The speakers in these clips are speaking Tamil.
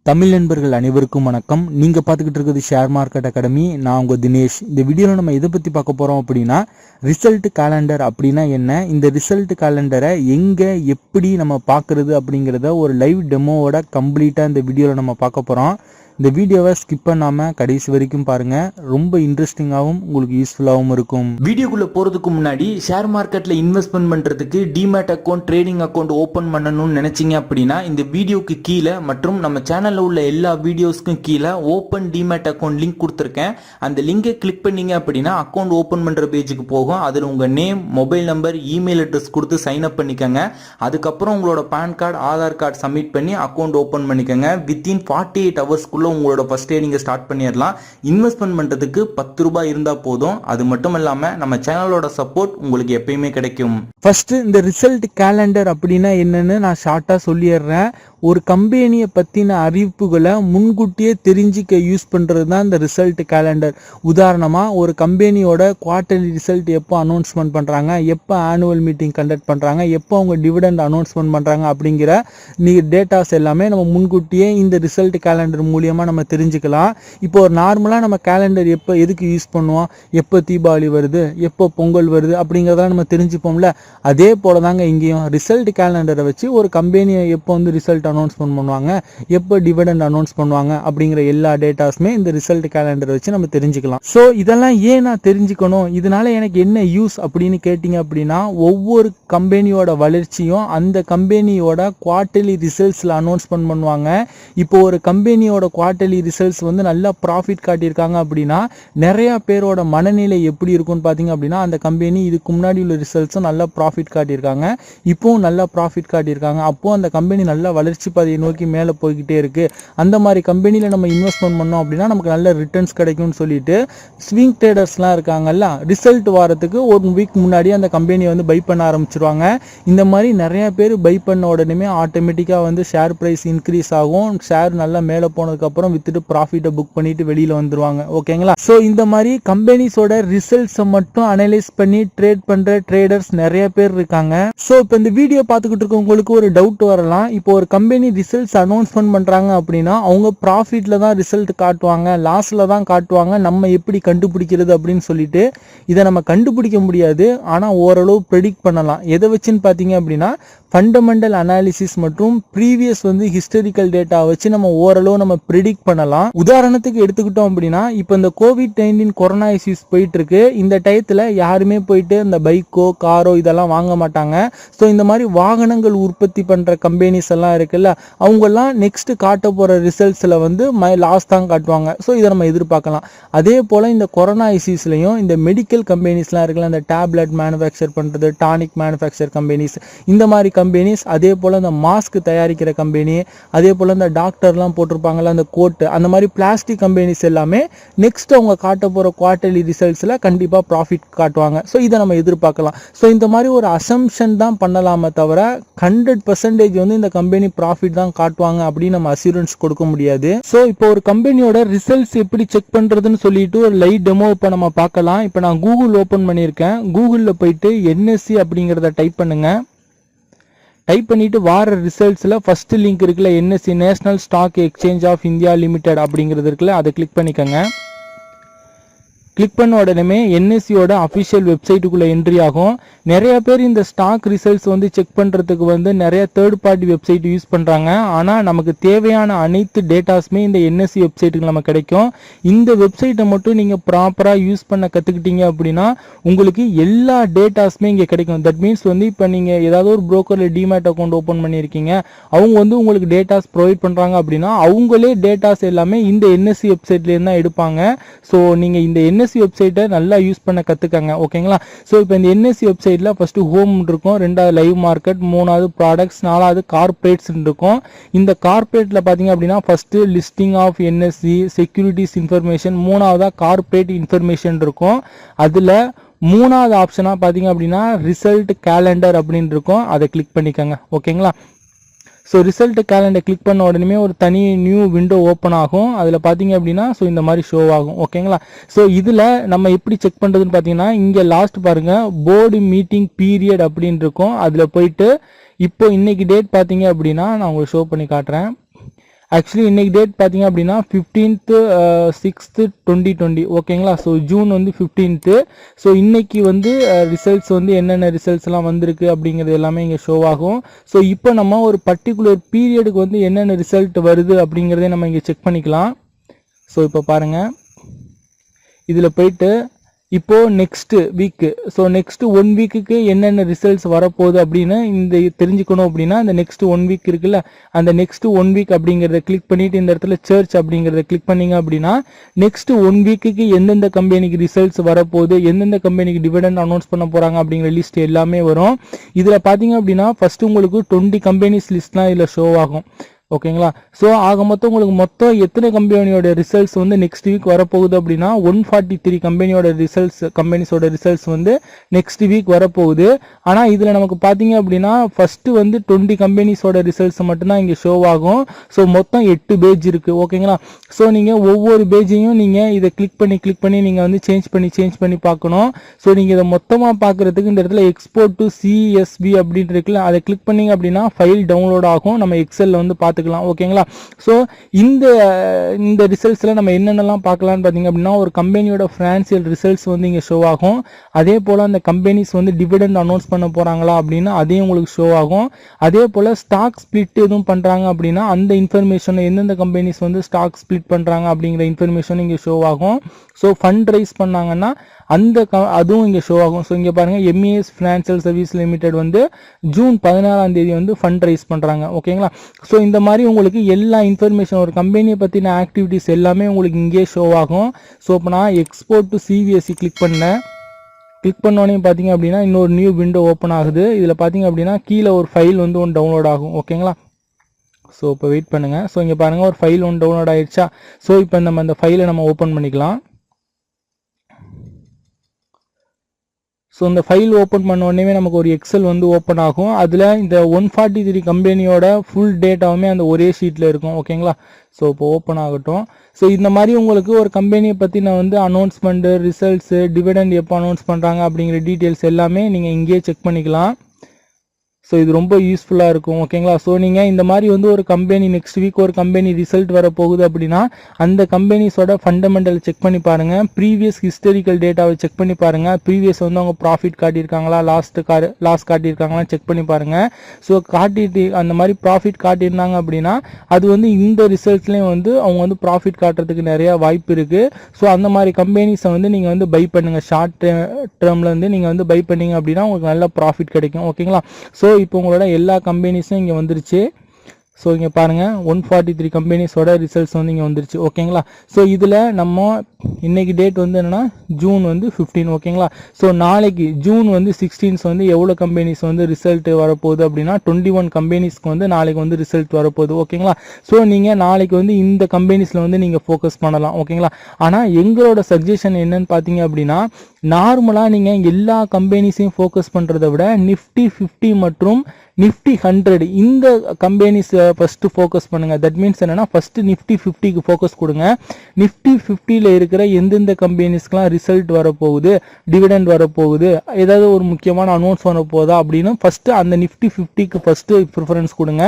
தமிழ் நண்பர்கள் அனைவருக்கும் வணக்கம். நீங்க பார்த்துக்கிட்டு இருக்கிறது ஷேர் மார்க்கெட் அகாடமி. நான் உங்க தினேஷ். இந்த வீடியோவில் நம்ம எதை பற்றி பார்க்க போறோம் அப்படின்னா, ரிசல்ட் கேலண்டர் அப்படின்னா என்ன, இந்த ரிசல்ட் கேலண்டரை எங்க எப்படி நம்ம பார்க்கறது அப்படிங்கிறத ஒரு லைவ் டெமோவோட கம்ப்ளீட்டாக இந்த வீடியோவில் நம்ம பார்க்க போறோம். இந்த வீடியோவை ஸ்கிப் பண்ணாமல் கடைசி வரைக்கும் பாருங்க. ரொம்ப இன்ட்ரெஸ்டிங்காகவும் உங்களுக்கு யூஸ்ஃபுல்லாகவும் இருக்கும். வீடியோக்குள்ளே போகிறதுக்கு முன்னாடி ஷேர் மார்க்கெட்டில் இன்வெஸ்ட்மெண்ட் பண்ணுறதுக்கு demat account, trading account open பண்ணணும்னு நினச்சிங்க அப்படின்னா இந்த வீடியோக்கு கீழே மற்றும் நம்ம சேனலில் உள்ள எல்லா வீடியோஸ்க்கும் கீழே ஓப்பன் டிமேட் அக்கௌண்ட் லிங்க் கொடுத்துருக்கேன். அந்த லிங்கை கிளிக் பண்ணீங்க அப்படின்னா அக்கௌண்ட் ஓப்பன் பண்ணுற பேஜுக்கு போகும். அதில் உங்கள் name, mobile number, email address கொடுத்து சைன் அப் பண்ணிக்கோங்க. அதுக்கப்புறம் உங்களோட PAN card, Aadhaar card submit பண்ணி அக்கௌண்ட் ஓப்பன் பண்ணிக்கோங்க. வித்தின் 48 ஹவர்ஸ்க்குள்ள உங்களோட ஃபர்ஸ்ட் டே நீங்க ஸ்டார்ட் பண்ணிடலாம். இன்வெஸ்ட்மெண்ட் பண்றதுக்கு 10 ரூபாய் இருந்தா போதும். அது மட்டும் இல்லாம நம்ம சேனலோட சப்போர்ட் உங்களுக்கு எப்பயுமே கிடைக்கும். ஃபர்ஸ்ட் இந்த ரிசல்ட் கேலண்டர் அப்படின்னா என்னன்னு நான் ஷார்ட்டா சொல்லிடுறேன். ஒரு கம்பெனியை பற்றின அறிவிப்புகளை முன்கூட்டியே தெரிஞ்சிக்க யூஸ் பண்ணுறது தான் இந்த ரிசல்ட் கேலண்டர். உதாரணமாக ஒரு கம்பெனியோட குவார்ட்டர்லி ரிசல்ட் எப்போ அனௌன்ஸ்மெண்ட் பண்ணுறாங்க, எப்போ ஆனுவல் மீட்டிங் கண்டக்ட் பண்ணுறாங்க, எப்போ அவங்க டிவிடெண்ட் அனௌன்ஸ்மெண்ட் பண்ணுறாங்க அப்படிங்கிற டேட்டாஸ் எல்லாமே நம்ம முன்கூட்டியே இந்த ரிசல்ட் கேலண்டர் மூலியமாக நம்ம தெரிஞ்சுக்கலாம். இப்போ ஒரு நார்மலாக நம்ம கேலண்டர் எப்போ எதுக்கு யூஸ் பண்ணுவோம், எப்போ தீபாவளி வருது, எப்போ பொங்கல் வருது அப்படிங்கிறதெல்லாம் நம்ம தெரிஞ்சுப்போம்ல. அதே போல தாங்க இங்கேயும் ரிசல்ட் கேலண்டரை வச்சு ஒரு கம்பெனியை எப்போ வந்து ரிசல்ட் அனௌன்ஸ்மெண்ட் பண்ணுவாங்க, எப்போ டிவிடெண்ட் அனௌன்ஸ் பண்ணுவாங்க அப்படிங்கிற எல்லா டேட்டாஸுமே இந்த ரிசல்ட் கேலண்டர் வச்சு நம்ம தெரிஞ்சுக்கலாம். ஸோ இதெல்லாம் ஏன் நான் தெரிஞ்சுக்கணும், இதனால எனக்கு என்ன யூஸ் அப்படின்னு கேட்டிங்க அப்படின்னா, ஒவ்வொரு கம்பெனியோட வளர்ச்சியும் அந்த கம்பெனியோட குவார்ட்டர்லி ரிசல்ட்ஸில் அனௌன்ஸ்மெண்ட் பண்ணுவாங்க. இப்போ ஒரு கம்பெனியோட குவார்ட்டர்லி ரிசல்ட்ஸ் வந்து நல்லா ப்ராஃபிட் காட்டியிருக்காங்க அப்படின்னா நிறையா பேரோட மனநிலை எப்படி இருக்கும்னு பார்த்தீங்க அப்படின்னா, அந்த கம்பெனி இதுக்கு முன்னாடி உள்ள ரிசல்ட்ஸும் நல்லா ப்ராஃபிட் காட்டியிருக்காங்க, இப்போவும் நல்லா ப்ராஃபிட் காட்டியிருக்காங்க, அப்போது அந்த கம்பெனி நல்லா வளர்ச்சி பாதையை நோக்கி மேலே போய்கிட்டே இருக்கு. அந்த மாதிரி கம்பெனியில் நம்ம இன்வெஸ்ட்மெண்ட் பண்ணோம் அப்படின்னா நமக்கு நல்ல ரிட்டர்ன்ஸ் கிடைக்கும்னு சொல்லிட்டு ஸ்விங் ட்ரேடர்ஸ்லாம் இருக்காங்கல்ல, ரிசல்ட் வாரத்துக்கு 1 வீக் முன்னாடி அந்த கம்பெனியை வந்து பை பண்ண ஆரம்பிச்சிருவாங்க. இந்த மாதிரி நிறைய பேர் பை பண்ண உடனே ஆட்டோமேட்டிக்காக வந்து ஷேர் ப்ரைஸ் இன்க்ரீஸ் ஆகும். ஷேர் நல்லா மேலே போனதுக்கப்புறம் வித்துட்டு ப்ராஃபிட்டை புக் பண்ணிட்டு வெளியில் வந்துருவாங்க. ஓகேங்களா? ஸோ இந்த மாதிரி கம்பெனிஸோட ரிசல்ட்ஸை மட்டும் அனலைஸ் பண்ணி ட்ரேட் பண்ணுற ட்ரேடர்ஸ் நிறைய பேர் இருக்காங்க. ஸோ இப்போ இந்த வீடியோ பார்த்துக்கிட்டு இருக்கவங்களுக்கு ஒரு டவுட் வரலாம். இப்போ ஒரு கம்பெனி ரிசல்ட்ஸ் அனௌன்ஸ்மெண்ட் பண்றாங்க அப்படின்னா அவங்க ப்ராஃபிட்ல தான் ரிசல்ட் காட்டுவாங்க, லாஸ்ல தான் காட்டுவாங்க, நம்ம எப்படி கண்டுபிடிக்கிறது அப்படின்னு சொல்லிட்டு இதை நம்ம கண்டுபிடிக்க முடியாது. ஆனால் ஓரளவு ப்ரெடிக்ட் பண்ணலாம். எதை வச்சுன்னு பார்த்தீங்க அப்படின்னா ஃபண்டமெண்டல் அனாலிசிஸ் மற்றும் ப்ரீவியஸ் வந்து ஹிஸ்டாரிக்கல் டேட்டா வச்சு நம்ம ஓரளவு நம்ம ப்ரிடிக்ட் பண்ணலாம். உதாரணத்துக்கு எடுத்துக்கிட்டோம் அப்படின்னா, இப்போ இந்த COVID-19 கொரோனா இஷ்யூஸ் போயிட்டு இருக்கு. இந்த டயத்தில் யாருமே போயிட்டு இந்த பைக்கோ காரோ இதெல்லாம் வாங்க மாட்டாங்க. ஸோ இந்த மாதிரி வாகனங்கள் உற்பத்தி பண்ணுற கம்பெனிஸ் எல்லாம் இருக்குல்ல, அவங்கெல்லாம் நெக்ஸ்ட் காட்ட போகிற ரிசல்ட்ஸில் வந்து லாஸ் தான் காட்டுவாங்க. ஸோ இதை நம்ம எதிர்பார்க்கலாம். அதே போல் இந்த கொரோனா இஷ்யூஸ்லையும் இந்த மெடிக்கல் கம்பெனிஸ்லாம் இருக்குல்ல, இந்த டேப்லெட் மேனுஃபேக்சர் பண்ணுறது, டானிக் மேனுஃபேக்சர் கம்பெனிஸ், இந்த மாதிரி கம்பெனிஸ், அதே போல் இந்த மாஸ்க் தயாரிக்கிற கம்பெனி, அதே போல் இந்த டாக்டர்லாம் போட்டிருப்பாங்கல்ல அந்த கோட்டு, அந்த மாதிரி பிளாஸ்டிக் கம்பெனிஸ் எல்லாமே நெக்ஸ்ட் அவங்க காட்ட போகிற குவார்ட்டர்லி ரிசல்ட்ஸில் கண்டிப்பாக ப்ராஃபிட் காட்டுவாங்க. ஸோ இதை நம்ம எதிர்பார்க்கலாம். ஸோ இந்த மாதிரி ஒரு அசம்ஷன் தான் பண்ணலாமே தவிர 100% வந்து இந்த கம்பெனி ப்ராஃபிட் தான் காட்டுவாங்க அப்படின்னு நம்ம அசூரன்ஸ் கொடுக்க முடியாது. ஸோ இப்போ ஒரு கம்பெனியோட ரிசல்ட்ஸ் எப்படி செக் பண்ணுறதுன்னு சொல்லிட்டு ஒரு லைவ் டெமோ இப்போ நம்ம பார்க்கலாம். இப்போ நான் கூகுள் ஓப்பன் பண்ணியிருக்கேன். கூகுளில் போயிட்டு NSE அப்படிங்கிறத டைப் பண்ணுங்க. டைப் பண்ணிட்டு வார ரிசல்ட்ஸில் ஃபர்ஸ்ட் லிங்க் இருக்குல்ல, NSE National Stock Exchange of India Limited அப்படிங்கிறது இருக்குல்ல, அதை கிளிக் பண்ணிக்கோங்க. கிளிக் பண்ண உடனே NSEயோட அஃபிஷியல் வெப்சைட்டுக்குள்ளே என்ட்ரி ஆகும். நிறைய பேர் இந்த ஸ்டாக் ரிசல்ட்ஸ் வந்து செக் பண்ணுறதுக்கு வந்து நிறைய தேர்ட் பார்ட்டி வெப்சைட் யூஸ் பண்ணுறாங்க. ஆனால் நமக்கு தேவையான அனைத்து டேட்டாஸுமே இந்த NSE வெப்சைட்டுக்கு நம்ம கிடைக்கும். இந்த வெப்சைட்டை மட்டும் நீங்கள் ப்ராப்பராக யூஸ் பண்ண கற்றுக்கிட்டீங்க அப்படின்னா உங்களுக்கு எல்லா டேட்டாஸுமே இங்கே கிடைக்கும். தட் மீன்ஸ் வந்து இப்போ நீங்கள் ஏதாவது ஒரு ப்ரோக்கரில் டிமேட் அக்கௌண்ட் ஓப்பன் பண்ணியிருக்கீங்க, அவங்க வந்து உங்களுக்கு டேட்டாஸ் ப்ரொவைட் பண்ணுறாங்க அப்படின்னா அவங்களே டேட்டாஸ் எல்லாமே இந்த NSE வெப்சைட்லேருந்து தான் எடுப்பாங்க. ஸோ நீங்கள் இந்த NSE வெப்சைட்டை நல்லா யூஸ் பண்ண கற்றுக்கங்க. ஓகேங்களா? ஸோ இப்போ இந்த NSE வெப்சைட்டில் ஃபஸ்ட்டு ஹோம் இருக்கும், 2வது லைவ் மார்க்கெட், 3வது ப்ராடக்ட்ஸ், 4வது கார்பரேட்ஸ் இருக்கும். இந்த கார்பரேட்டில் பார்த்தீங்க அப்படின்னா first listing of NSE, securities information, 3வதாக கார்பரேட் இன்ஃபர்மேஷன் இருக்கும். அதில் 3வது ஆப்ஷனாக பார்த்தீங்க அப்படின்னா ரிசல்ட் கேலண்டர் அப்படின்னு இருக்கும். அதை கிளிக் பண்ணிக்கோங்க. ஓகேங்களா? ஸோ ரிசல்ட் கேலண்டர் கிளிக் பண்ண உடனே ஒரு தனி நியூ விண்டோ ஓப்பன் ஆகும். அதில் பார்த்தீங்க அப்படின்னா ஸோ இந்த மாதிரி ஷோ ஆகும். ஓகேங்களா? ஸோ இதில் நம்ம எப்படி செக் பண்ணுறதுன்னு பார்த்தீங்கன்னா, இங்கே லாஸ்ட் பாருங்கள் போர்டு மீட்டிங் பீரியட் அப்படின்னு இருக்கும். அதில் போயிட்டு இப்போ இன்னைக்கு டேட் பார்த்தீங்க அப்படின்னா நான் உங்களுக்கு ஷோ பண்ணி காட்டுறேன். ஆக்சுவலி இன்னைக்கு டேட் பார்த்தீங்க அப்படின்னா 15th 6th 2020 ஓகேங்களா. ஸோ ஜூன் வந்து 15th. ஸோ இன்னைக்கு வந்து ரிசல்ட்ஸ் வந்து என்னென்ன ரிசல்ட்ஸ்லாம் வந்திருக்கு அப்படிங்கிறது எல்லாமே இங்கே ஷோ ஆகும். ஸோ இப்போ நம்ம ஒரு பர்டிகுலர் பீரியடுக்கு வந்து என்னென்ன ரிசல்ட் வருது அப்படிங்கிறதே நம்ம இங்கே செக் பண்ணிக்கலாம். ஸோ இப்போ பாருங்கள், இதில் போயிட்டு இப்போ நெக்ஸ்ட் வீக்கு, ஸோ நெக்ஸ்ட் 1 வீக்குக்கு என்னென்ன ரிசல்ட்ஸ் வரப்போகுது அப்படின்னு இந்த தெரிஞ்சுக்கணும் அப்படின்னா அந்த நெக்ஸ்ட் 1 வீக் இருக்குல்ல, அந்த நெக்ஸ்ட் 1 வீக் அப்படிங்கிறத கிளிக் பண்ணிட்டு இந்த இடத்துல சர்ச் அப்படிங்கிறத கிளிக் பண்ணீங்க அப்படின்னா நெக்ஸ்ட் 1 வீக்குக்கு எந்தெந்த கம்பெனிக்கு ரிசல்ட்ஸ் வரப்போகுது, எந்தெந்த கம்பெனிக்கு டிவிடெண்ட் அனௌன்ஸ் பண்ண போறாங்க அப்படிங்கிற லிஸ்ட் எல்லாமே வரும். இதில் பார்த்தீங்க அப்படின்னா ஃபர்ஸ்ட் உங்களுக்கு 20 கம்பெனிஸ் லிஸ்ட்லாம் இதில் ஷோ ஆகும். ஓகேங்களா. ஸோ ஆக மொத்தம் உங்களுக்கு மொத்தம் எத்தனை கம்பெனியோட ரிசல்ட்ஸ் வந்து நெக்ஸ்ட் வீக் வரப்போகுது அப்படின்னா 143 கம்பெனிஸோட ரிசல்ட்ஸ் வந்து நெக்ஸ்ட் வீக் வரப்போகுது. ஆனால் இதில் நமக்கு பார்த்தீங்க அப்படின்னா ஃபர்ஸ்ட் வந்து 20 கம்பெனிஸோட ரிசல்ட்ஸ் மட்டும்தான் இங்கே ஷோ ஆகும். ஸோ மொத்தம் 8 பேஜ் இருக்கு. ஓகேங்களா. ஸோ நீங்கள் ஒவ்வொரு பேஜையும் நீங்கள் இதை கிளிக் பண்ணி நீங்கள் வந்து சேஞ்ச் பண்ணி பார்க்கணும். ஸோ நீங்கள் இதை மொத்தமாக பார்க்கறதுக்கு இந்த இடத்துல எக்ஸ்போர்ட் டு சிஎஸ்வி அப்படின்னு இருக்குல்ல, அதை கிளிக் பண்ணீங்க அப்படின்னா ஃபைல் டவுன்லோட் ஆகும். நம்ம எக்ஸலில் வந்து பார்த்துக்கலாம். ஓகேங்களா. ஸோ இந்த ரிசல்ட்ஸ்ல நம்ம என்னென்னலாம் பார்க்கலாம்னு பார்த்தீங்க அப்படின்னா ஒரு கம்பெனியோட ஃபினான்சியல் ரிசல்ட்ஸ் வந்து இங்கே ஷோ ஆகும். அதே போல் அந்த கம்பெனிஸ் வந்து டிவிடெண்ட் அனௌன்ஸ் பண்ண போறாங்களா அப்படின்னு அதையும் உங்களுக்கு ஷோ ஆகும். அதே போல் ஸ்டாக் ஸ்பிளிட் எதுவும் பண்றாங்க அப்படின்னா அந்த இன்ஃபர்மேஷன், எந்தெந்த கம்பெனிஸ் வந்து ஸ்டாக் ஸ்பிளிட் பண்றாங்க அப்படிங்கிற இன்ஃபர்மேஷன் இங்கே ஷோ ஆகும். ஸோ ஃபண்ட் ரைஸ் பண்ணாங்கன்னா அதுவும் இங்கே ஷோ ஆகும். ஸோ இங்கே பாருங்க, எம்இஎஸ் ஃபினான்சியல் சர்வீஸ் லிமிடெட் வந்து ஜூன் 16ஆம் தேதி வந்து ஃபண்ட் ரைஸ் பண்றாங்க. ஓகேங்களா. ஸோ இந்த மாதிரி உங்களுக்கு எல்லா இன்ஃபர்மேஷன், ஒரு கம்பெனியை பற்றின ஆக்டிவிட்டிஸ் எல்லாமே உங்களுக்கு இங்கே ஷோ ஆகும். ஸோ இப்போ நான் எக்ஸ்போர்ட் டு சிவிஎஸ்சி கிளிக் பண்ணோடனே பார்த்தீங்க அப்படின்னா இன்னொரு நியூ விண்டோ ஓப்பன் ஆகுது. இதில் பார்த்தீங்க அப்படின்னா கீழே ஒரு ஃபைல் வந்து ஒன்று டவுன்லோட் ஆகும். ஓகேங்களா. ஸோ இப்போ வெயிட் பண்ணுங்க. ஸோ இங்கே பாருங்க, ஒரு ஃபைல் ஒன்று டவுன்லோட் ஆயிடுச்சா. ஸோ இப்போ நம்ம அந்த ஃபைலை நம்ம ஓப்பன் பண்ணிக்கலாம். ஸோ இந்த ஃபைல் ஓப்பன் பண்ண உடனே நமக்கு ஒரு எக்ஸல் வந்து ஓப்பன் ஆகும். அதில் இந்த 143 கம்பெனியோட ஃபுல் டேட்டாவுமே அந்த ஒரே ஷீட்டில் இருக்கும். ஓகேங்களா. ஸோ இப்போ ஓப்பன் ஆகட்டும். ஸோ இந்த மாதிரி உங்களுக்கு ஒரு கம்பெனியை பற்றி நான் வந்து அனௌன்ஸ்மெண்ட்டு, ரிசல்ட்ஸு, டிவிடெண்ட் எப்போ அனௌன்ஸ் பண்ணுறாங்க அப்படிங்கிற டீட்டெயில்ஸ் எல்லாமே நீங்கள் இங்கேயே செக் பண்ணிக்கலாம். ஸோ இது ரொம்ப யூஸ்ஃபுல்லாக இருக்கும். ஓகேங்களா. ஸோ நீங்கள் இந்த மாதிரி வந்து ஒரு கம்பெனி நெக்ஸ்ட் வீக் ஒரு கம்பெனி ரிசல்ட் வர போகுது அப்படின்னா அந்த கம்பெனிஸோட ஃபண்டமெண்டல் செக் பண்ணி பாருங்க, ப்ரீவியஸ் ஹிஸ்டாரிக்கல் டேட்டாவை செக் பண்ணி பாருங்க, ப்ரீவியஸ் வந்து அவங்க ப்ராஃபிட் காட்டியிருக்காங்களா, லாஸ் காட்டியிருக்காங்களா செக் பண்ணி பாருங்க. ஸோ காட்டிட்டு அந்த மாதிரி ப்ராஃபிட் காட்டியிருந்தாங்க அப்படின்னா அது வந்து இந்த ரிசல்ட்ஸ்லேயும் வந்து அவங்க வந்து ப்ராஃபிட் காட்டுறதுக்கு நிறைய வாய்ப்பு இருக்கு. ஸோ அந்த மாதிரி கம்பெனிஸை வந்து நீங்கள் வந்து பை பண்ணுங்க. ஷார்ட் டேர்ம்ல வந்து நீங்கள் வந்து பை பண்ணீங்க அப்படின்னா உங்களுக்கு நல்ல ப்ராஃபிட் கிடைக்கும். ஓகேங்களா. ஸோ இப்போ உங்களோட எல்லா கம்பெனிஸும் இங்கே வந்துருச்சு. ஸோ இங்கே பாருங்கள் 143 கம்பெனிஸோட ரிசல்ட்ஸ் வந்து இங்கே வந்துருச்சு. ஓகேங்களா. ஸோ இதில் நம்ம இன்னைக்கு டேட் வந்து என்னன்னா ஜூன் வந்து 15. ஓகேங்களா. ஸோ நாளைக்கு ஜூன் வந்து 16 வந்து எவ்வளோ கம்பெனிஸ் வந்து ரிசல்ட் வரப்போகுது அப்படின்னா 21 கம்பெனிஸ்க்கு வந்து நாளைக்கு வந்து ரிசல்ட் வரப்போகுது. ஓகேங்களா. ஸோ நீங்கள் நாளைக்கு வந்து இந்த கம்பெனிஸில் வந்து நீங்கள் ஃபோக்கஸ் பண்ணலாம். ஓகேங்களா. ஆனால் எங்களோட சஜஷன் என்னன்னு பார்த்தீங்க அப்படின்னா நார்மலாக நீங்கள் எல்லா கம்பெனிஸையும் ஃபோக்கஸ் பண்ணுறதை விட நிஃப்டி 50 மற்றும் நிஃப்டி 100 இந்த கம்பெனிஸ் ஃபர்ஸ்ட் ஃபோக்கஸ் பண்ணுங்க. தட் மீன்ஸ் என்னன்னா ஃபர்ஸ்ட் நிஃப்டி 50க்கு ஃபோக்கஸ் கொடுங்க. நிஃப்டி 50ல இருக்கிற எந்தெந்த கம்பெனிஸ்க்குலாம் ரிசல்ட் வரப்போகுது, டிவிடெண்ட் வரப்போகுது, ஏதாவது ஒரு முக்கியமான அனௌன்ஸ் வரப்போகுதா அப்படின்னு ஃபர்ஸ்ட் அந்த நிஃப்டி 50க்கு ஃபர்ஸ்ட் ப்ரிஃபரன்ஸ் கொடுங்க.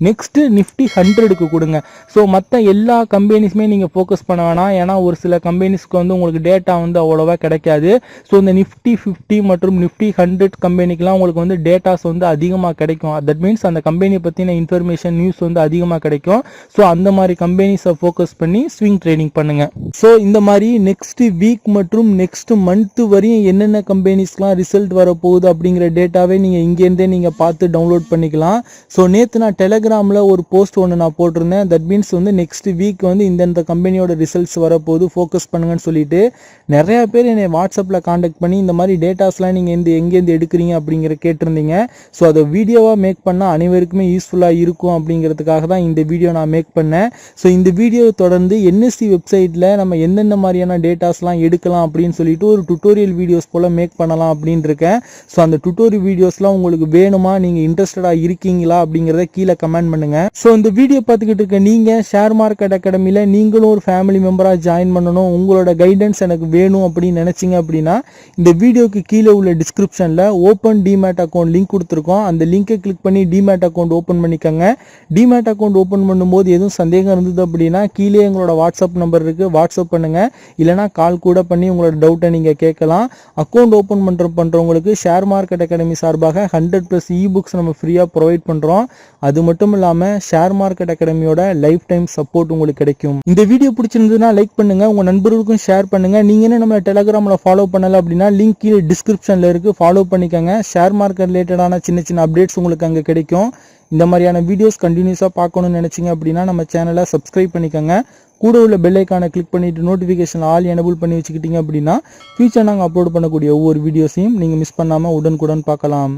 நெக்ஸ்ட் நிஃப்டி 100க்கு கொடுங்க. ஸோ மற்ற எல்லா கம்பெனிஸுமே நீங்கள் ஃபோக்கஸ் பண்ண வேணாம். ஏன்னா ஒரு சில கம்பெனிஸ்க்கு வந்து உங்களுக்கு டேட்டா வந்து அவ்வளோவா கிடைக்காது. ஸோ இந்த நிஃப்டி 50 மற்றும் நிஃப்டி 100 கம்பெனிக்கெலாம் உங்களுக்கு வந்து டேட்டாஸ் வந்து அதிகமாக கிடைக்கும். தட் மீன்ஸ் அந்த கம்பெனியை பற்றின இன்ஃபர்மேஷன் நியூஸ் வந்து அதிகமாக கிடைக்கும். ஸோ அந்த மாதிரி கம்பெனிஸை ஃபோக்கஸ் பண்ணி ஸ்விங் ட்ரேடிங் பண்ணுங்க. ஸோ இந்த மாதிரி நெக்ஸ்ட் வீக் மற்றும் நெக்ஸ்ட் மந்த் வரையும் என்னென்ன கம்பெனிஸ்லாம் ரிசல்ட் வரப்போகுது அப்படிங்கிற டேட்டாவே நீங்கள் இங்கேருந்தே நீங்கள் பார்த்து டவுன்லோட் பண்ணிக்கலாம். ஸோ நேற்று நான் டெலகிராமில் ஒரு போஸ்ட் ஒன்று நான் போட்டிருந்தேன். தட் மீன்ஸ் வந்து நெக்ஸ்ட் வீக் வந்து இந்த கம்பெனியோட ரிசல்ட்ஸ் வரப்போகுது, ஃபோக்கஸ் பண்ணுங்கன்னு சொல்லிட்டு நிறைய பேர் என்னை வாட்ஸ்அப்பில் காண்டாக்ட் பண்ணி இந்த மாதிரி டேட்டாஸ்லாம் நீங்கள் எங்கேருந்து எடுக்கிறீங்க அப்படிங்கிற கேட்டிருந்தீங்க. ஸோ அதை வீடியோவாக மேக் பண்ணால் அனைவருக்குமே யூஸ்ஃபுல்லாக இருக்கும் அப்படிங்கிறதுக்காக தான் இந்த வீடியோ நான் மேக் பண்ணேன். ஸோ இந்த வீடியோ தொடர்ந்து என்எஸ்சி வெப்சைட்டில் நம்ம எந்தெந்த மாதிரியான டேட்டாஸ்லாம் எடுக்கலாம் அப்படின்னு சொல்லிட்டு ஒரு டுட்டோரியல் வீடியோஸ் போல் மேக் பண்ணலாம் அப்படின்னு இருக்கேன். ஸோ அந்த டுட்டோரியல் வீடியோஸ்லாம் உங்களுக்கு வேணுமா, நீங்கள் இன்ட்ரெஸ்டடாக இருக்கீங்களா அப்படிங்கிறத கீழே கமெண்ட் பண்ணுங்க. ஸோ இந்த வீடியோ பார்த்துக்கிட்டு இருக்க நீங்கள் ஷேர் மார்க்கெட் அகாடமியில் நீங்களும் ஒரு ஃபேமிலி மெம்பராக ஜாயின் பண்ணணும், உங்களோட கைடன்ஸ் எனக்கு வேணும் அப்படின்னு நினைச்சீங்க அப்படின்னா இந்த வீடியோக்கு கீழே உள்ள டிஸ்கிரிப்ஷனில் ஓப்பன் டிமேட் அக்கௌண்ட் லிங்க் கொடுத்துருக்கோம். அந்த லிங்க் லிங்கை கிளிக் பண்ணி டிமேட் அக்கௌண்ட் ஓப்பன் பண்ணிக்கோங்க. டிமேட் அக்கௌண்ட் ஓப்பன் பண்ணும்போது எதுவும் சந்தேகம் இருந்தது அப்படின்னா கீழே எங்களோட வாட்ஸ்அப் நம்பர் இருக்குது, வாட்ஸ்அப் பண்ணுங்கள். இல்லைனா கால் கூட பண்ணி உங்களோட டவுட்டை நீங்கள் கேட்கலாம். அக்கௌண்ட் ஓப்பன் பண்ணுறவங்களுக்கு ஷேர் மார்க்கெட் அகாடமி சார்பாக 100+ இபுக்ஸ் நம்ம ஃப்ரீயாக ப்ரொவைட் பண்ணுறோம். அது மட்டும் இல்லாமல் ஷேர் மார்க்கெட் அகாடமியோட லைஃப் டைம் சப்போர்ட் உங்களுக்கு கிடைக்கும். இந்த வீடியோ பிடிச்சிருந்ததுன்னா லைக் பண்ணுங்கள், உங்கள் நண்பர்களுக்கும் ஷேர் பண்ணுங்கள். நீங்கள் என்ன நம்ம டெலகிராமில் ஃபாலோ பண்ணலை அப்படின்னா லிங்க் கீழே டிஸ்கிரிப்ஷனில் இருக்குது, ஃபாலோ பண்ணிக்கோங்க. ஷேர் மார்க்கெட் ரிலேட்டடான சின்ன சின்ன அப்டேட்ஸ் உங்களுக்கு அங்கே கிடைக்கும். இந்த மாதிரியான வீடியோஸ் கண்டினியூஸாக பார்க்கணும்னு நினச்சிங்க அப்படின்னா நம்ம சேனலை சப்ஸ்கிரைப் பண்ணிக்கோங்க. கூட உள்ள பெல் ஐக்கானை கிளிக் பண்ணிவிட்டு நோட்டிஃபிகேஷன் ஆல் எனேபிள் பண்ணி வச்சுக்கிட்டீங்க அப்படின்னா ஃபியூச்சர் நாங்கள் அப்லோட் பண்ணக்கூடிய ஒவ்வொரு வீடியோஸையும் நீங்கள் மிஸ் பண்ணாமல் உடனுக்குடன் பார்க்கலாம்.